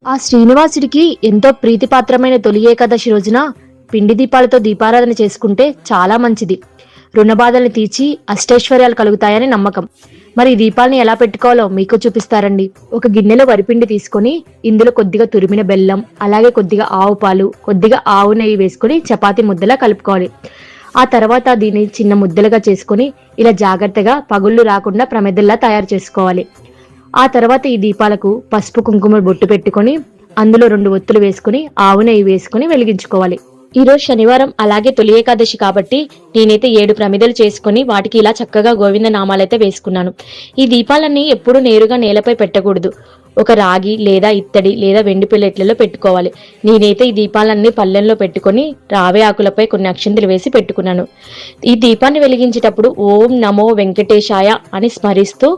ఆ శ్రీనివాసుడికి ఎంతో ప్రీతిపాత్రమైన తొలి ఏకాదశి రోజున పిండి దీపాలతో దీపారాధన చేసుకుంటే చాలా మంచిది. రుణబాధల్ని తీర్చి అష్టైశ్వర్యాలు కలుగుతాయని నమ్మకం. మరి ఈ దీపాలని ఎలా పెట్టుకోవాలో మీకు చూపిస్తారండి. ఒక గిన్నెలో వరిపిండి తీసుకొని ఇందులో కొద్దిగా తురిమిన బెల్లం, అలాగే కొద్దిగా ఆవు పాలు, కొద్దిగా ఆవు నెయ్యి వేసుకొని చపాతీ ముద్దలా కలుపుకోవాలి. ఆ తర్వాత దీన్ని చిన్న ముద్దలుగా చేసుకొని ఇలా జాగ్రత్తగా పగుళ్ళు రాకుండా ప్రమిదల్లా తయారు చేసుకోవాలి. ఆ తర్వాత ఈ దీపాలకు పసుపు కుంకుమ బొట్టు పెట్టుకొని అందులో 2 ఒత్తులు వేసుకుని ఆవు నెయ్యి వేసుకుని వెలిగించుకోవాలి. ఈ రోజు శనివారం అలాగే తొలి ఏకాదశి కాబట్టి నేనైతే 7 ప్రమిదలు చేసుకుని వాటికి ఇలా చక్కగా గోవింద నామాలైతే వేసుకున్నాను. ఈ దీపాలన్నీ ఎప్పుడూ నేరుగా నేలపై పెట్టకూడదు. ఒక రాగి లేదా ఇత్తడి లేదా వెండి ప్లేట్లలో పెట్టుకోవాలి. నేనైతే ఈ దీపాలన్నీ పళ్ళెంలో పెట్టుకొని రావే ఆకులపై కొన్ని అక్షింతలు వేసి పెట్టుకున్నాను. ఈ దీపాన్ని వెలిగించేటప్పుడు ఓం నమో వెంకటేశాయ అని స్మరిస్తూ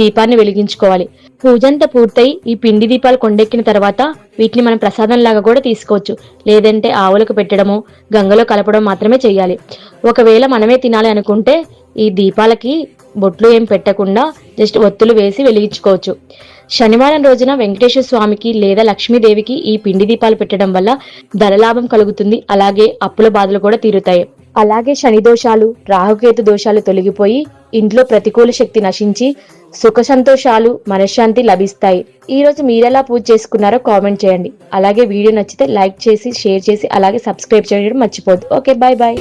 దీపాన్ని వెలిగించుకోవాలి. పూజంతా పూర్తయి ఈ పిండి దీపాలు కొండెక్కిన తర్వాత వీటిని మనం ప్రసాదంలాగా కూడా తీసుకోవచ్చు. లేదంటే ఆవులకు పెట్టడమో గంగలో కలపడం మాత్రమే చేయాలి. ఒకవేళ మనమే తినాలి అనుకుంటే ఈ దీపాలకి బొట్లు ఏం పెట్టకుండా జస్ట్ ఒత్తులు వేసి వెలిగించుకోవచ్చు. శనివారం రోజున వెంకటేశ్వర స్వామికి లేదా లక్ష్మీదేవికి ఈ పిండి దీపాలు పెట్టడం వల్ల ధనలాభం కలుగుతుంది. అలాగే అప్పుల బాధలు కూడా తీరుతాయి. అలాగే శని దోషాలు, రాహుకేతు దోషాలు తొలగిపోయి ఇంట్లో ప్రతికూల శక్తి నశించి సుఖ సంతోషాలు, మనశ్శాంతి లభిస్తాయి. ఈ రోజు మీరెలా పూజ చేసుకున్నారో కామెంట్ చేయండి. అలాగే వీడియో నచ్చితే లైక్ చేసి, షేర్ చేసి, అలాగే సబ్స్క్రైబ్ చేయడం మర్చిపోద్దు. Okay, bye bye.